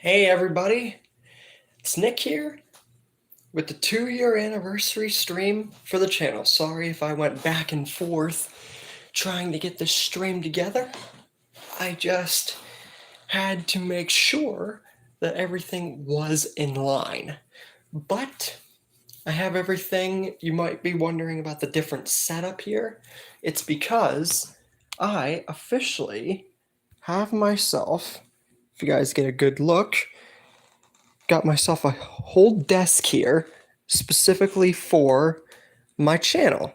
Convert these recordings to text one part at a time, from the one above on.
Hey everybody, it's Nick here with the 2-year anniversary stream for the channel. Sorry if I went back and forth trying to get this stream together. I just had to make sure that everything was in line. But I have everything. You might be wondering about the different setup here. It's because I officially have myself, if you guys get a good look, got myself a whole desk here specifically for my channel.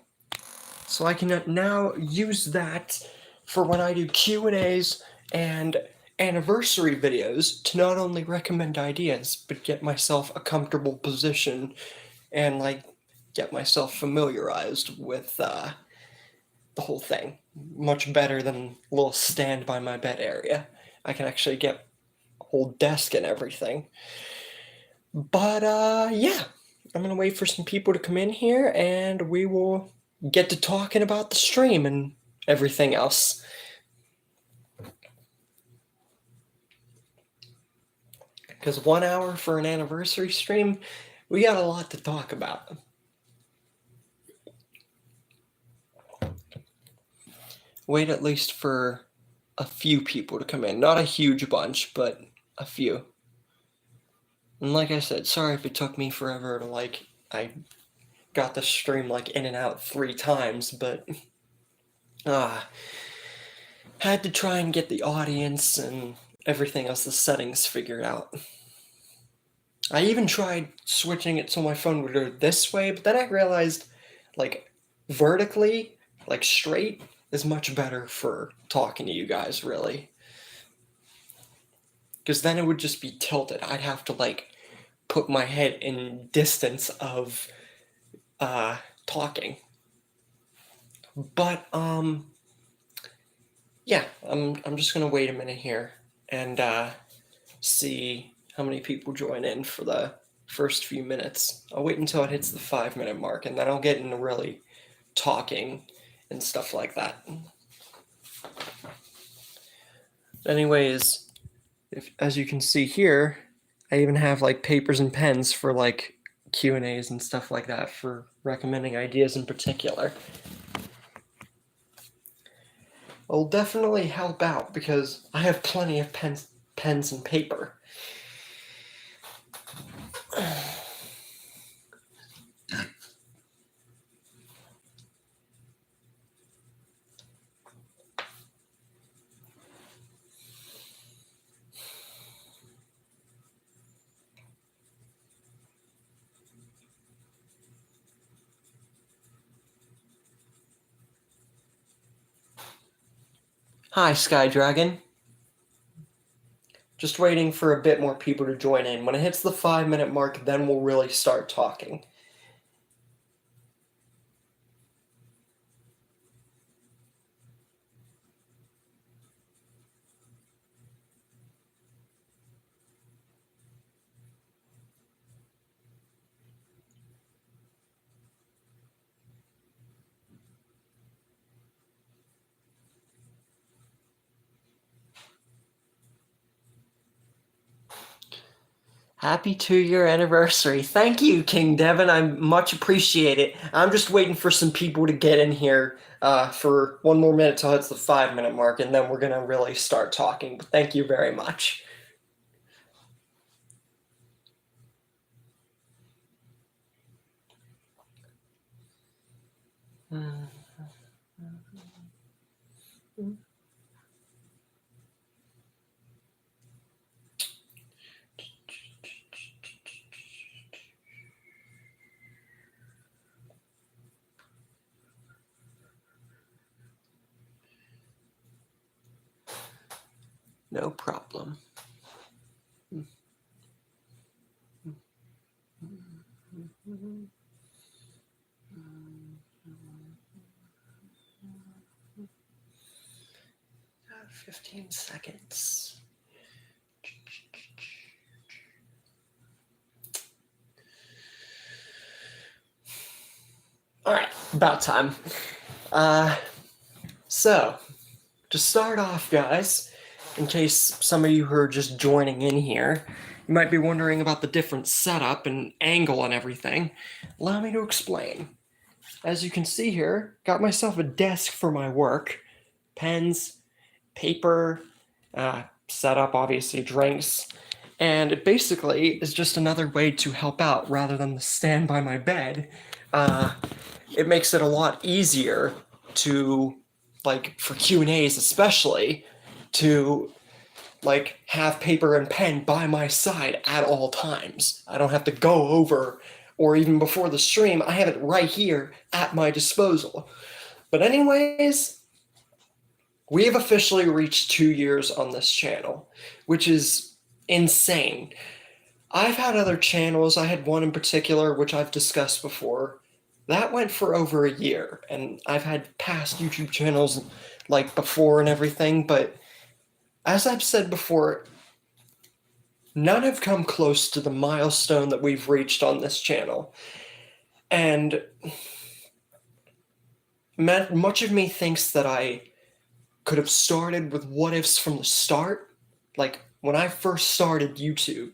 So I can now use that for when I do Q&As and anniversary videos to not only recommend ideas, but get myself a comfortable position and get myself familiarized with the whole thing. Much better than a little stand by my bed area. I can actually get a whole desk and everything. But yeah, I'm gonna wait for some people to come in here and we will get to talking about the stream and everything else. Because 1 hour for an anniversary stream, we got a lot to talk about. Wait at least for a few people to come in. Not a huge bunch, but a few. And like I said, sorry if it took me forever to I got the stream in and out 3 times, but had to try and get the audience and everything else, the settings figured out. I even tried switching it so my phone would go this way, but then I realized vertically, straight, is much better for talking to you guys, really. Because then it would just be tilted. I'd have to put my head in distance of talking. But yeah, I'm just gonna wait a minute here and see how many people join in for the first few minutes. I'll wait until it hits the 5-minute mark, and then I'll get into really talking and stuff like that. Anyways, as you can see here, I even have papers and pens for Q&As and stuff like that for recommending ideas in particular. It'll definitely help out because I have plenty of pens and paper. Hi, Sky Dragon. Just waiting for a bit more people to join in. When it hits the 5-minute mark, then we'll really start talking. Happy 2-year anniversary. Thank you, King Devin. I much appreciate it. I'm just waiting for some people to get in here for 1 more minute till it's the 5-minute mark, and then we're going to really start talking. But thank you very much. No problem. 15 seconds. All right, about time. So, to start off, guys, in case some of you who are just joining in here, you might be wondering about the different setup and angle and everything. Allow me to explain. As you can see here, got myself a desk for my work, pens, paper, setup, obviously drinks, and it basically is just another way to help out rather than to stand by my bed. It makes it a lot easier to, like, for Q&As especially, to like have paper and pen by my side at all times. I don't have to go over, or even before the stream, I have it right here at my disposal. But anyways, we have officially reached 2 years on this channel, which is insane. I've had other channels. I had one in particular, which I've discussed before. That went for over a year, and I've had past YouTube channels like before and everything, but as I've said before, none have come close to the milestone that we've reached on this channel. And much of me thinks that I could have started with what ifs from the start, like when I first started YouTube.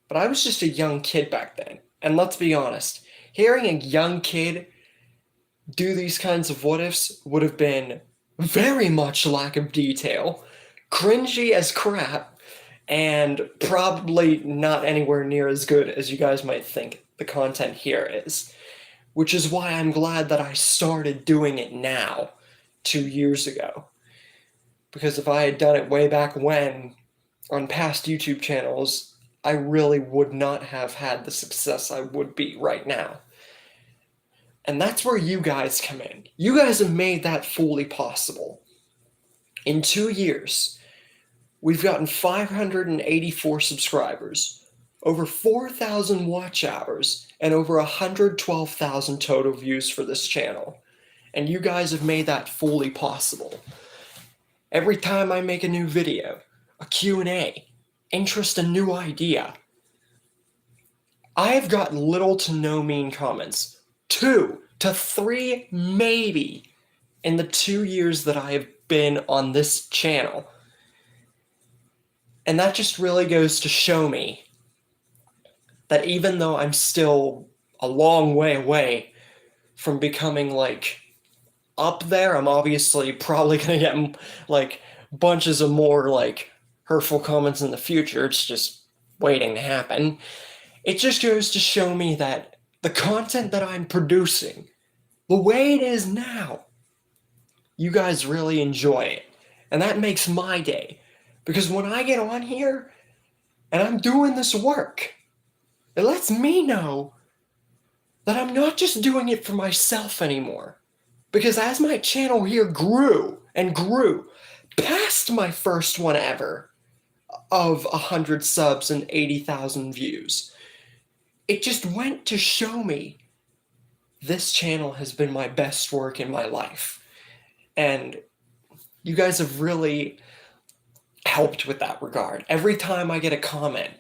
But I was just a young kid back then. And let's be honest, hearing a young kid do these kinds of what ifs would have been very much lack of detail, cringy as crap, and probably not anywhere near as good as you guys might think the content here is. Which is why I'm glad that I started doing it now, 2 years ago. Because if I had done it way back when, on past YouTube channels, I really would not have had the success I would be right now. And that's where you guys come in. You guys have made that fully possible. In 2 years, we've gotten 584 subscribers, over 4,000 watch hours, and over 112,000 total views for this channel. And you guys have made that fully possible. Every time I make a new video, a Q&A, interest a new idea, I have got little to no mean comments. 2 to 3 maybe in the 2 years that I have been on this channel. And that just really goes to show me that even though I'm still a long way away from becoming like up there, I'm obviously probably gonna get like bunches of more like hurtful comments in the future. It's just waiting to happen. It just goes to show me that the content that I'm producing, the way it is now, you guys really enjoy it. And that makes my day. Because when I get on here and I'm doing this work, it lets me know that I'm not just doing it for myself anymore. Because as my channel here grew and grew, past my first one ever of 100 subs and 80,000 views, it just went to show me this channel has been my best work in my life. And you guys have really helped with that regard. Every time I get a comment,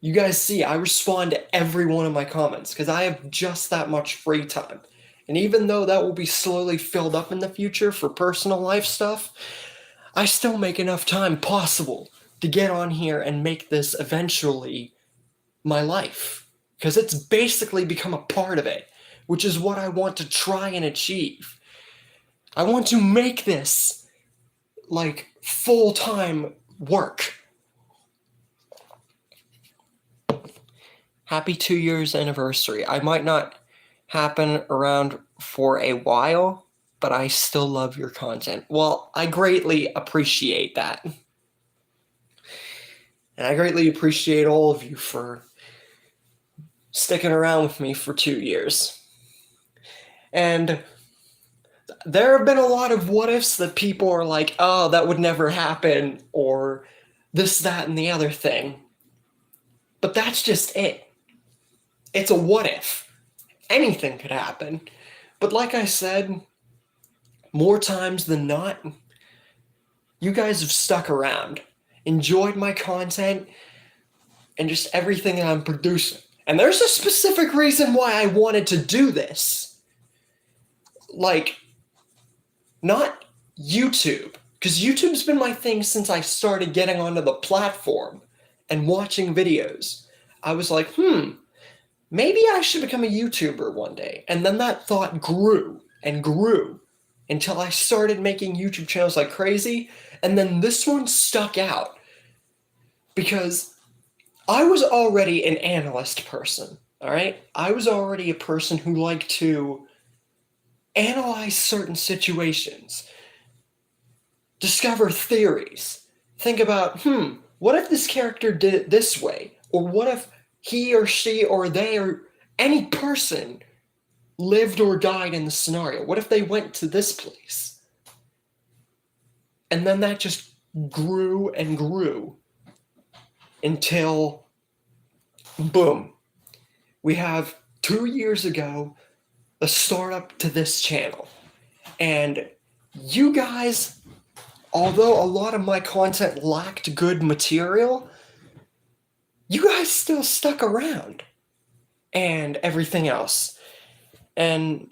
you guys see I respond to every one of my comments because I have just that much free time. And even though that will be slowly filled up in the future for personal life stuff, I still make enough time possible to get on here and make this eventually my life. Because it's basically become a part of it, which is what I want to try and achieve. I want to make this like full-time work. Happy 2 years anniversary. I might not happen around for a while, but I still love your content. Well, I greatly appreciate that. And I greatly appreciate all of you for sticking around with me for 2 years. And there have been a lot of what ifs that people are like, oh, that would never happen, or this, that, and the other thing. But that's just it. It's a what if. Anything could happen. But like I said, more times than not, you guys have stuck around, enjoyed my content, and just everything that I'm producing. And there's a specific reason why I wanted to do this. Like, not YouTube, Because YouTube's been my thing since I started getting onto the platform and watching videos. I was like, maybe I should become a YouTuber one day. And then that thought grew and grew until I started making YouTube channels like crazy. And then this one stuck out because I was already an analyst person, all right? I was already a person who liked to analyze certain situations, discover theories, think about, what if this character did it this way? Or what if he or she or they or any person lived or died in the scenario? What if they went to this place? And then that just grew and grew until, boom, we have 2 years ago the startup to this channel. And you guys, although a lot of my content lacked good material, you guys still stuck around and everything else. And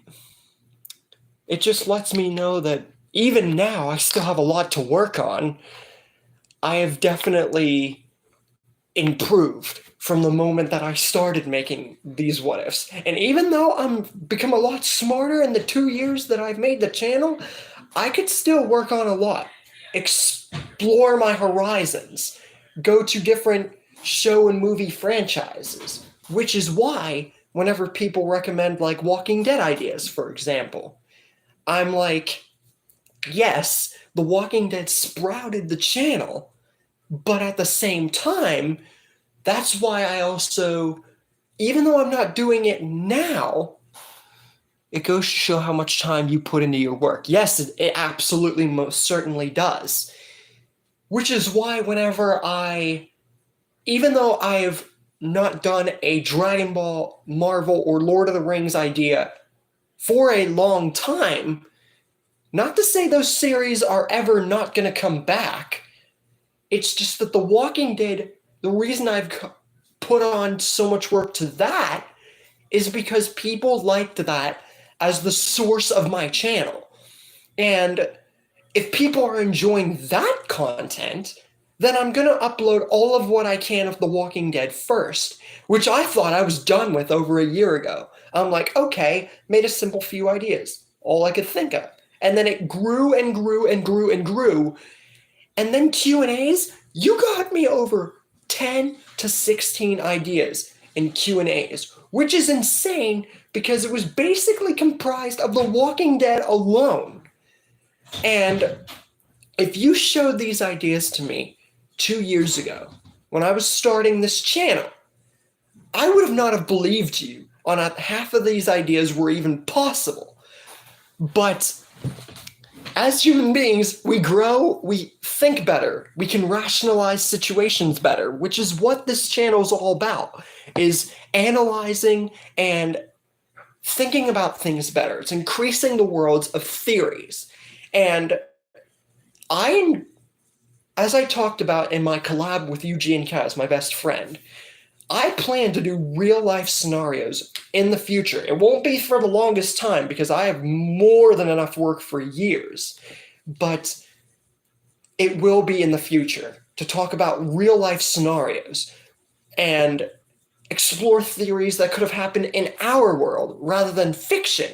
it just lets me know that even now I still have a lot to work on. I have definitely improved from the moment that I started making these what ifs. And even though I'm become a lot smarter in the 2 years that I've made the channel, I could still work on a lot, explore my horizons, go to different show and movie franchises, which is why whenever people recommend like Walking Dead ideas, for example, I'm like, yes, The Walking Dead sprouted the channel, but at the same time, that's why I also, even though I'm not doing it now, it goes to show how much time you put into your work. Yes, it absolutely most certainly does. Which is why whenever even though I have not done a Dragon Ball, Marvel, or Lord of the Rings idea for a long time, not to say those series are ever not going to come back, it's just that The Walking Dead, the reason I've put on so much work to that is because people liked that as the source of my channel. And if people are enjoying that content, then I'm going to upload all of what I can of The Walking Dead first, which I thought I was done with over a year ago. I'm like, okay, made a simple few ideas, all I could think of. And then it grew and grew and grew and grew. And then Q&As, you got me over 10 to 16 ideas in Q&As, which is insane because it was basically comprised of The Walking Dead alone. And if you showed these ideas to me 2 years ago when I was starting this channel, I would have not have believed you on half of these ideas were even possible. But as human beings, we grow, we think better, we can rationalize situations better, which is what this channel is all about, is analyzing and thinking about things better. It's increasing the worlds of theories. And as I talked about in my collab with Eugene Kaz, my best friend, I plan to do real life scenarios in the future. It won't be for the longest time because I have more than enough work for years, but it will be in the future to talk about real life scenarios and explore theories that could have happened in our world rather than fiction.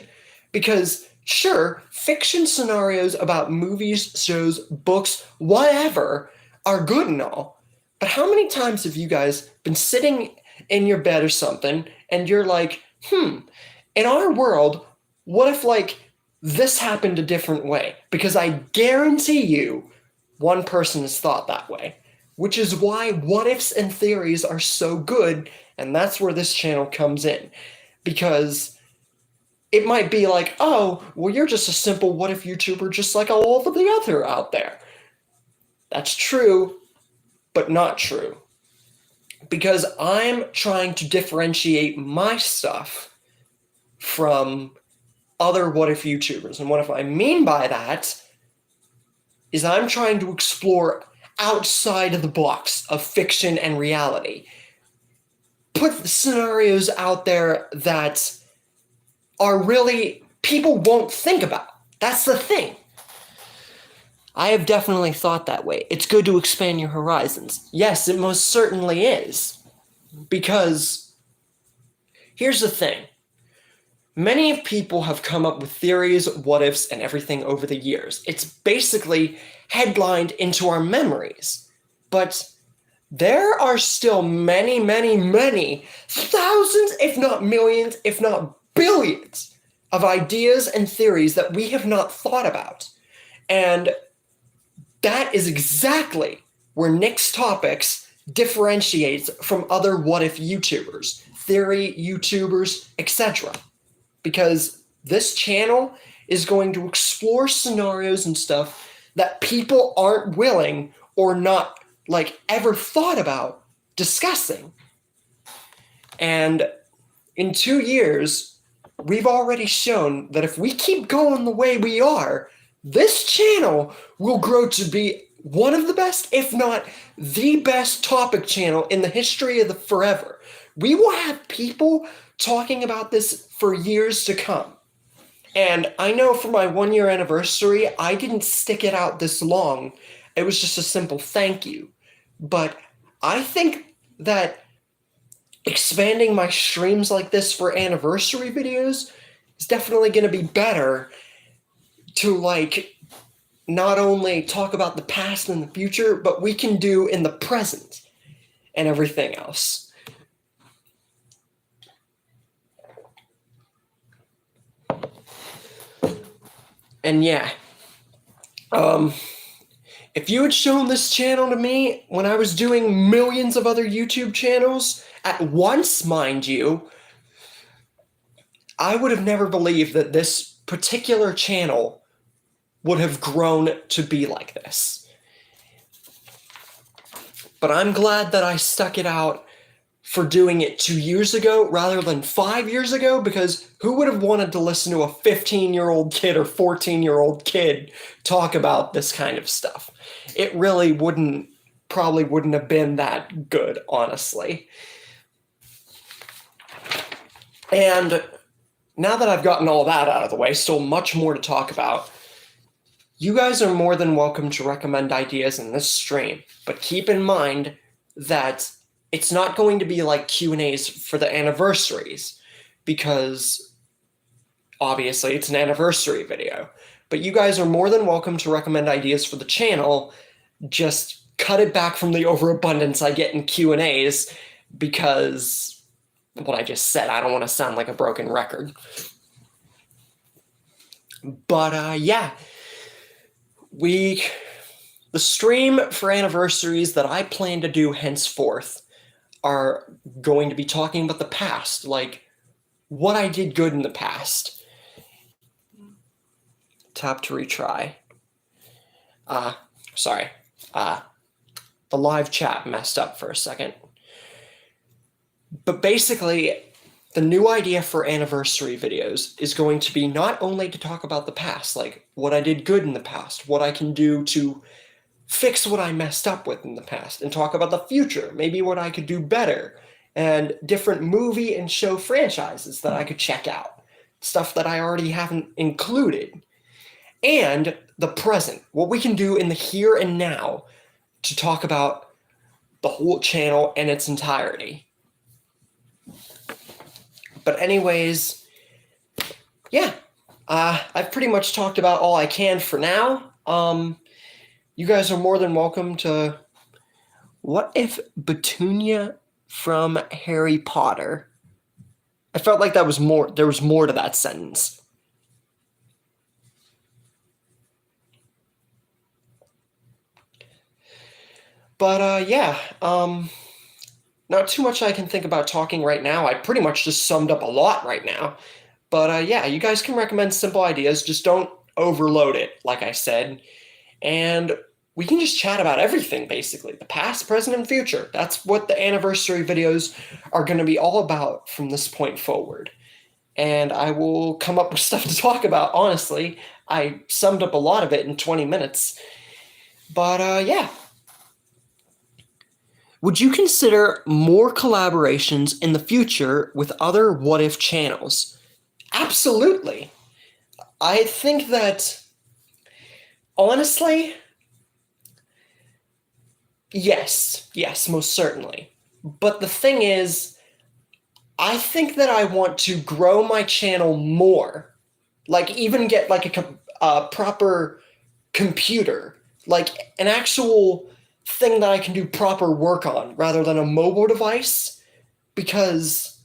Because sure, fiction scenarios about movies, shows, books, whatever are good and all. But how many times have you guys been sitting in your bed or something and you're like, in our world, what if like this happened a different way? Because I guarantee you one person has thought that way, which is why what ifs and theories are so good. And that's where this channel comes in, because it might be like, oh, well, you're just a simple what if YouTuber just like all of the other out there. That's true, but not true. Because I'm trying to differentiate my stuff from other what if YouTubers. And what I mean by that is I'm trying to explore outside of the box of fiction and reality. Put scenarios out there that are really people won't think about. That's the thing. I have definitely thought that way. It's good to expand your horizons. Yes, it most certainly is. Because here's the thing. Many people have come up with theories, what ifs, and everything over the years. It's basically headlined into our memories. But there are still many, many, many thousands, if not millions, if not billions of ideas and theories that we have not thought about. And that is exactly where Nick's Topics differentiates from other what if YouTubers, theory YouTubers, etc. Because this channel is going to explore scenarios and stuff that people aren't willing or not like ever thought about discussing. And in 2 years, we've already shown that if we keep going the way we are, this channel will grow to be one of the best, if not the best topic channel in the history of the forever. We will have people talking about this for years to come. And I know for my 1-year anniversary, I didn't stick it out this long. It was just a simple thank you. But I think that expanding my streams like this for anniversary videos is definitely going to be better to like not only talk about the past and the future, but we can do in the present and everything else. And yeah, if you had shown this channel to me when I was doing millions of other YouTube channels at once, mind you, I would have never believed that this particular channel would have grown to be like this. But I'm glad that I stuck it out for doing it 2 years ago rather than 5 years ago, because who would have wanted to listen to a 15-year-old kid or 14-year-old kid talk about this kind of stuff? It really probably wouldn't have been that good, honestly. And now that I've gotten all that out of the way, still much more to talk about. You guys are more than welcome to recommend ideas in this stream, but keep in mind that it's not going to be like Q&As for the anniversaries, because obviously it's an anniversary video. But you guys are more than welcome to recommend ideas for the channel. Just cut it back from the overabundance I get in Q&As, because what I just said, I don't want to sound like a broken record. But yeah, the stream for anniversaries that I plan to do henceforth are going to be talking about the past, like what I did good in the past. Tap to retry. Sorry. The live chat messed up for a second. But basically, the new idea for anniversary videos is going to be not only to talk about the past, like what I did good in the past, what I can do to fix what I messed up with in the past, and talk about the future, maybe what I could do better, and different movie and show franchises that I could check out, stuff that I already haven't included, and the present, what we can do in the here and now to talk about the whole channel in its entirety. But anyways, yeah, I've pretty much talked about all I can for now. You guys are more than welcome to... What if Petunia from Harry Potter? I felt like there was more to that sentence. But yeah, not too much I can think about talking right now. I pretty much just summed up a lot right now. But yeah, you guys can recommend simple ideas. Just don't overload it, like I said. And we can just chat about everything, basically. The past, present, and future. That's what the anniversary videos are going to be all about from this point forward. And I will come up with stuff to talk about, honestly. I summed up a lot of it in 20 minutes. But yeah. Would you consider more collaborations in the future with other What If channels? Absolutely. I think that, honestly, Yes, most certainly. But the thing is, I think that I want to grow my channel more. Like, even get like a proper computer, like an actual thing that I can do proper work on rather than a mobile device, because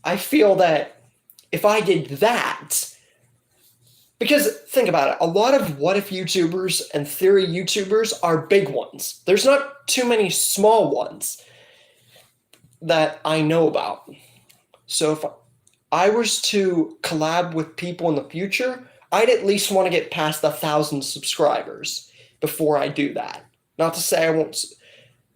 I feel that if I did that, because think about it, a lot of what if YouTubers and theory YouTubers are big ones. There's not too many small ones that I know about. So if I was to collab with people in the future, I'd at least want to get past 1,000 subscribers before I do that. Not to say I won't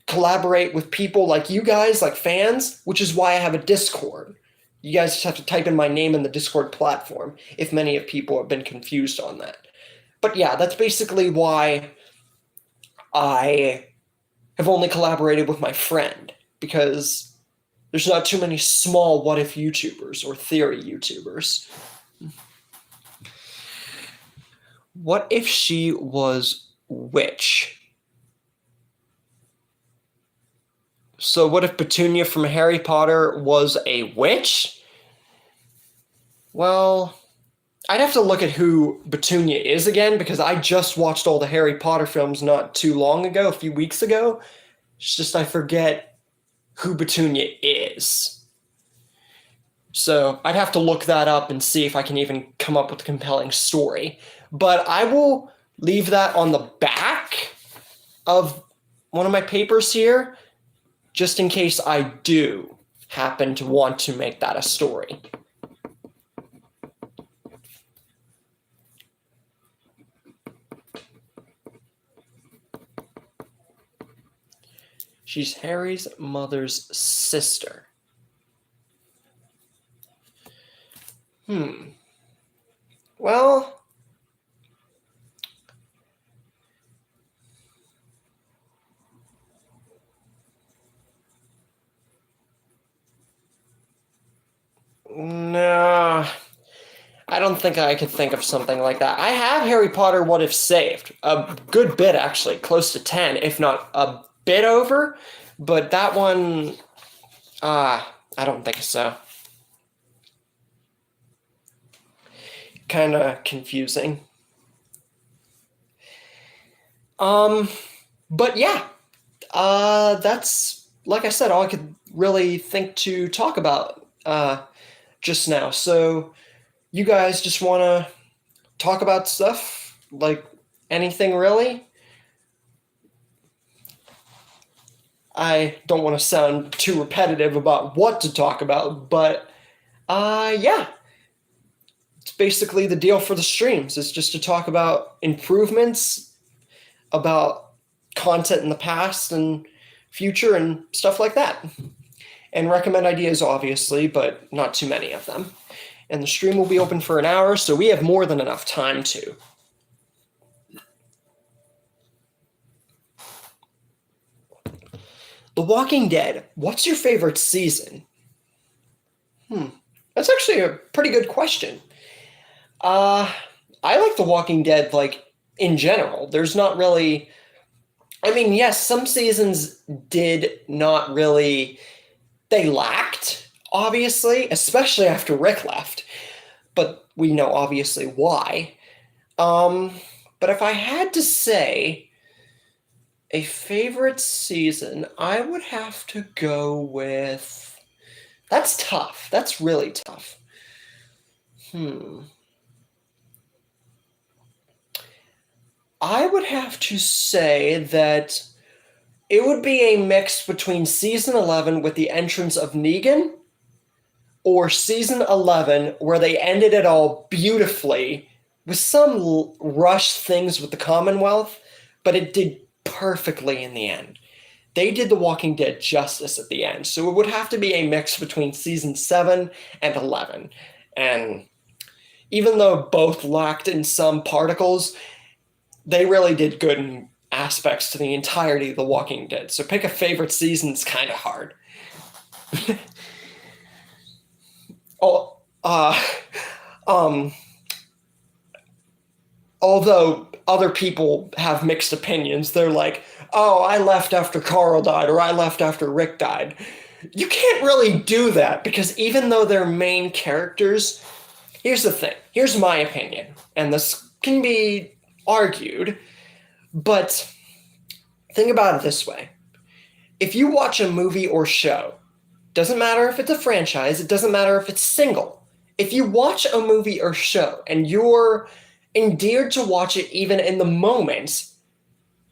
collaborate with people like you guys, like fans, which is why I have a Discord. You guys just have to type in my name in the Discord platform if many of people have been confused on that. But yeah, that's basically why I have only collaborated with my friend, because there's not too many small what if YouTubers or theory YouTubers. What if she was witch? So what if Petunia from Harry Potter was a witch? Well, I'd have to look at who Petunia is again, because I just watched all the Harry Potter films not too long ago, a few weeks ago. It's just I forget who Petunia is. So I'd have to look that up and see if I can even come up with a compelling story. But I will leave that on the back of one of my papers here, just in case I do happen to want to make that a story. She's Harry's mother's sister. Well, no, I don't think I could think of something like that. I have Harry Potter What If saved. A good bit, actually, close to 10, if not a bit over. But that one, I don't think so. Kind of confusing. But yeah, that's, like I said, all I could really think to talk about just now. So you guys just want to talk about stuff, like anything really? I don't want to sound too repetitive about what to talk about, but yeah, it's basically the deal for the streams. It's just to talk about improvements, about content in the past and future and stuff like that. And recommend ideas, obviously, but not too many of them. And the stream will be open for an hour, so we have more than enough time to. The Walking Dead, what's your favorite season? That's actually a pretty good question. I like The Walking Dead, like, in general. There's not really. I mean, yes, some seasons did not really. They lacked, obviously, especially after Rick left. But we know, obviously, why. But if I had to say a favorite season, I would have to go with. That's tough. That's really tough. I would have to say that it would be a mix between season 11 with the entrance of Negan, or season 11 where they ended it all beautifully with some rushed things with the Commonwealth, but it did perfectly in the end. They did The Walking Dead justice at the end. So it would have to be a mix between season 7 and 11. And even though both lacked in some particles, they really did good in aspects to the entirety of The Walking Dead. So pick a favorite season is kind of hard. Oh, um, although other people have mixed opinions. They're like, oh, I left after Carl died, or I left after Rick died. You can't really do that because even though they're main characters, here's the thing. Here's my opinion, and this can be argued, but think about it this way. If you watch a movie or show, doesn't matter if it's a franchise, it doesn't matter if it's single. If you watch a movie or show and you're endeared to watch it even in the moment,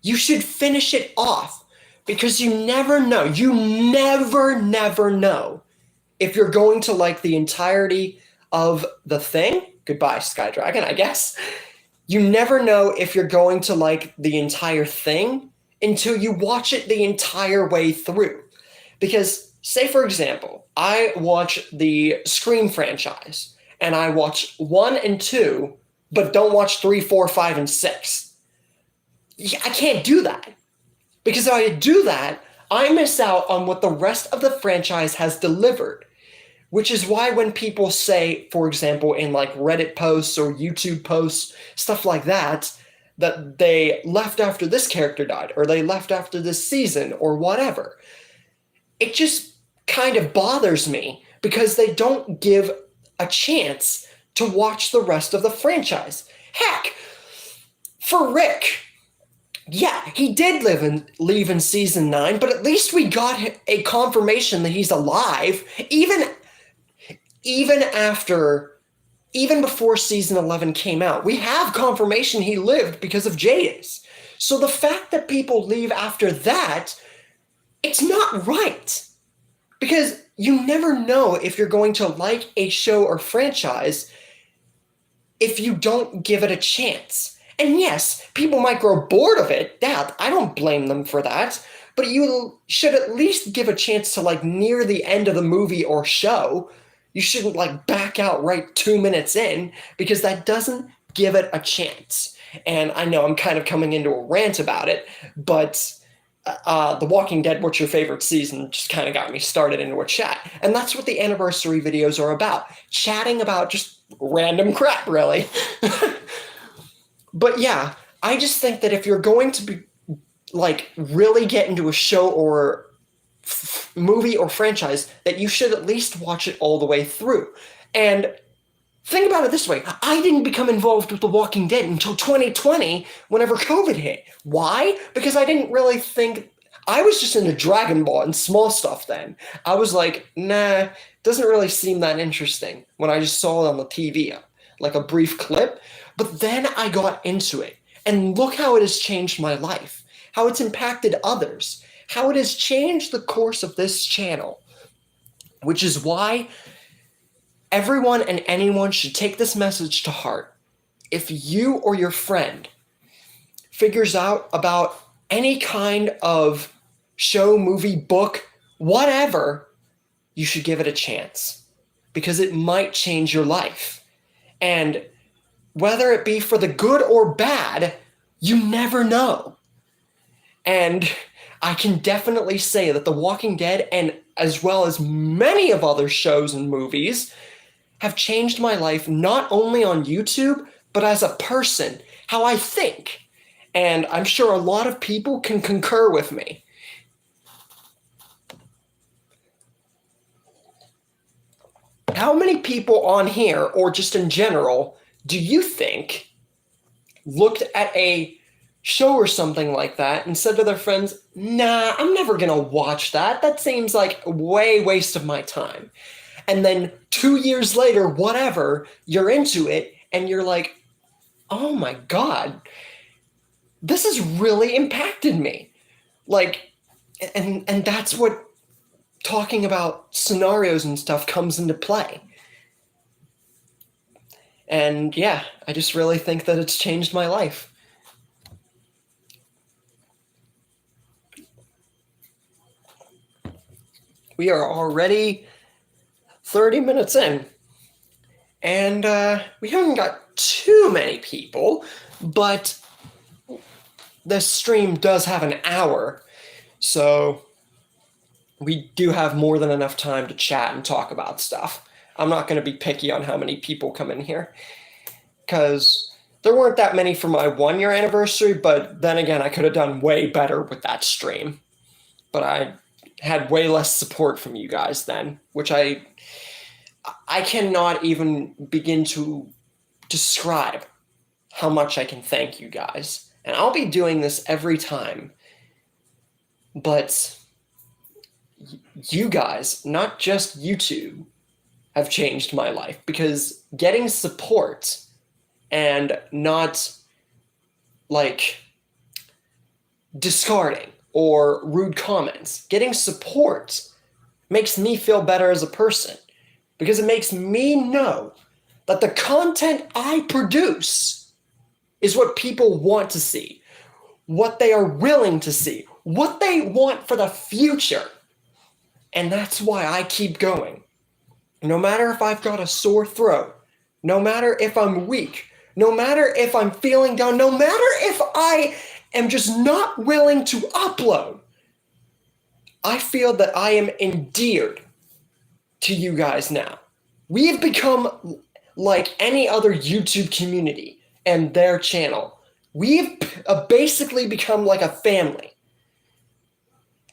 you should finish it off because you never know. You never know if you're going to like the entirety of the thing. Goodbye, Sky Dragon, I guess. You never know if you're going to like the entire thing until you watch it the entire way through. Because, say for example, I watch the Scream franchise and I watch 1 and 2, but don't watch 3, 4, 5, and 6. I can't do that. Because if I do that, I miss out on what the rest of the franchise has delivered. Which is why when people say, for example, in like Reddit posts or YouTube posts, stuff like that they left after this character died, or they left after this season, or whatever, it just kind of bothers me because they don't give a chance to watch the rest of the franchise. Heck, for Rick, yeah, he did leave in season 9, but at least we got a confirmation that he's alive, even before season 11 came out. We have confirmation he lived because of Jadis. So the fact that people leave after that, it's not right. Because you never know if you're going to like a show or franchise if you don't give it a chance. And yes, people might grow bored of it. Yeah, I don't blame them for that. But you should at least give a chance to like near the end of the movie or show. You shouldn't like back out right 2 minutes in because that doesn't give it a chance. And I know I'm kind of coming into a rant about it, but The Walking Dead, what's your favorite season, just kind of got me started into a chat. And that's what the anniversary videos are about. Chatting about just random crap, really. But yeah, I just think that if you're going to be like really get into a show or movie or franchise, that you should at least watch it all the way through. And think about it this way. I didn't become involved with The Walking Dead until 2020 whenever COVID hit. Why? Because I didn't really think... I was just into Dragon Ball and small stuff then. I was like, nah, doesn't really seem that interesting when I just saw it on the TV, like a brief clip. But then I got into it. And look how it has changed my life. How it's impacted others. How it has changed the course of this channel. Which is why everyone and anyone should take this message to heart. If you or your friend figures out about any kind of show, movie, book, whatever, you should give it a chance. Because it might change your life. And whether it be for the good or bad, you never know. And I can definitely say that The Walking Dead, and as well as many of other shows and movies, have changed my life not only on YouTube, but as a person, how I think. And I'm sure a lot of people can concur with me. How many people on here, or just in general, do you think looked at a show or something like that and said to their friends, nah, I'm never going to watch that. That seems like way waste of my time. And then 2 years later, whatever, you're into it and you're like, oh my God, this has really impacted me. Like, and that's what talking about scenarios and stuff comes into play. And yeah, I just really think that it's changed my life. We are already 30 minutes in. And we haven't got too many people, but this stream does have an hour. So we do have more than enough time to chat and talk about stuff. I'm not going to be picky on how many people come in here, because There weren't that many for my 1-year anniversary, but then again, I could have done way better with that stream. But I had way less support from you guys then, which I cannot even begin to describe how much I can thank you guys. And I'll be doing this every time. But you guys, not just YouTube, have changed my life, because getting support and not like discarding or rude comments, getting support makes me feel better as a person, because it makes me know that the content I produce is what people want to see, what they are willing to see, what they want for the future. And that's why I keep going. No matter if I've got a sore throat, no matter if I'm weak, no matter if I'm feeling down, no matter if I am just not willing to upload, I feel that I am endeared to you guys now. We have become like any other YouTube community and their channel. We've basically become like a family.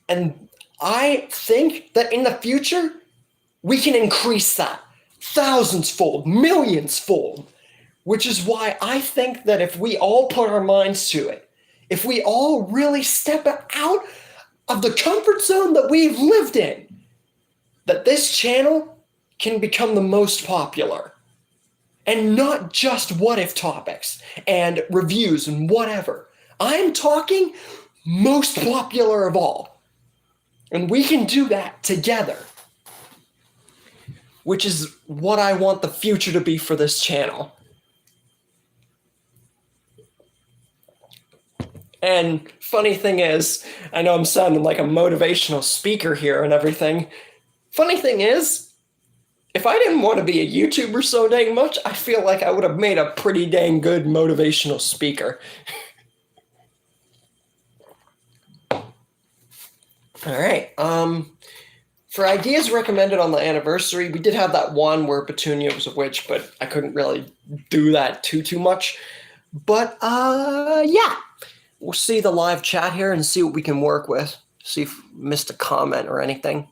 And I think that in the future, we can increase that thousands-fold, millions-fold, which is why I think that if we all put our minds to it, if we all really step out of the comfort zone that we've lived in, that this channel can become the most popular. And not just what-if topics and reviews and whatever. I'm talking most popular of all. And we can do that together, which is what I want the future to be for this channel. And funny thing is, I know I'm sounding like a motivational speaker here and everything. Funny thing is, if I didn't want to be a YouTuber so dang much, I feel like I would have made a pretty dang good motivational speaker. All right. For ideas recommended on the anniversary, we did have that one where Petunia was a witch, but I couldn't really do that too much. But yeah, we'll see the live chat here and see what we can work with. See if we missed a comment or anything.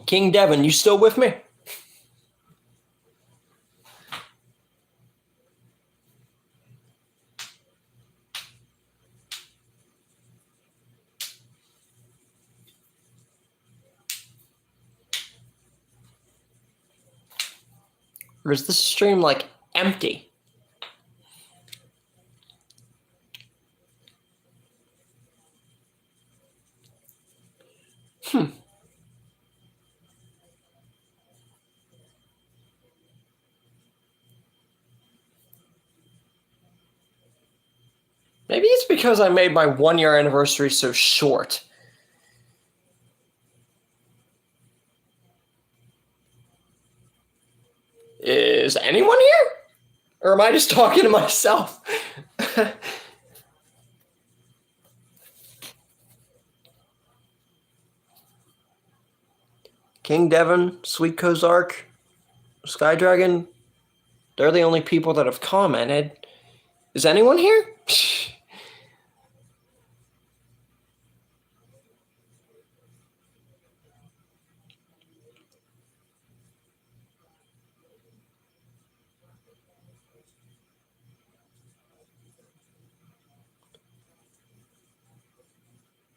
King Devin, you still with me? Or is this stream like empty? Maybe it's because I made my 1-year anniversary so short. Is anyone here? Or am I just talking to myself? King Devin, Sweet Kozark, Sky Dragon, they're the only people that have commented. Is anyone here?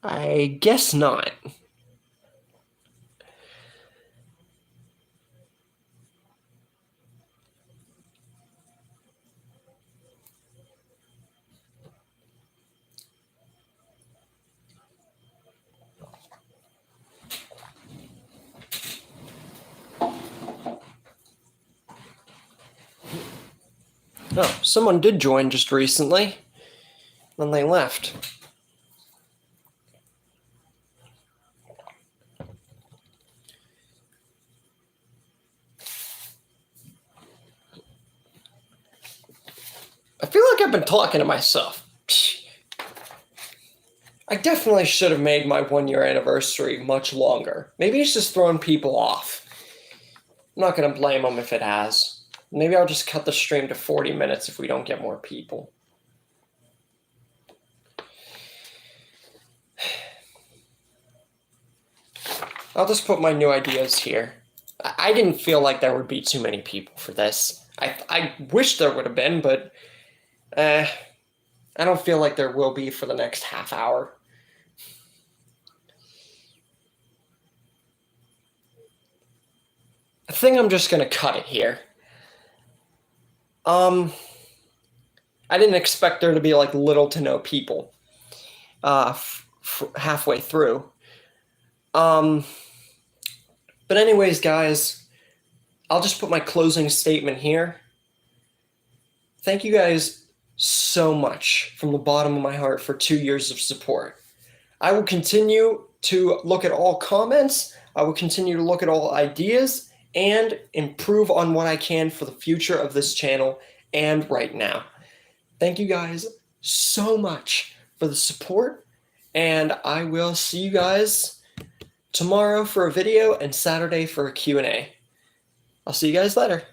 I guess not. Oh, someone did join just recently. Then they left. I feel like I've been talking to myself. I definitely should have made my 1-year anniversary much longer. Maybe it's just throwing people off. I'm not going to blame them if it has. Maybe I'll just cut the stream to 40 minutes if we don't get more people. I'll just put my new ideas here. I didn't feel like there would be too many people for this. I wish there would have been, but I don't feel like there will be for the next half hour. I think I'm just going to cut it here. I didn't expect there to be like little to no people halfway through. But anyways, guys, I'll just put my closing statement here. Thank you guys so much from the bottom of my heart for 2 years of support. I will continue to look at all comments. I will continue to look at all ideas and improve on what I can for the future of this channel and right now. Thank you guys so much for the support, and I will see you guys tomorrow for a video and Saturday for a Q&A. I'll see you guys later.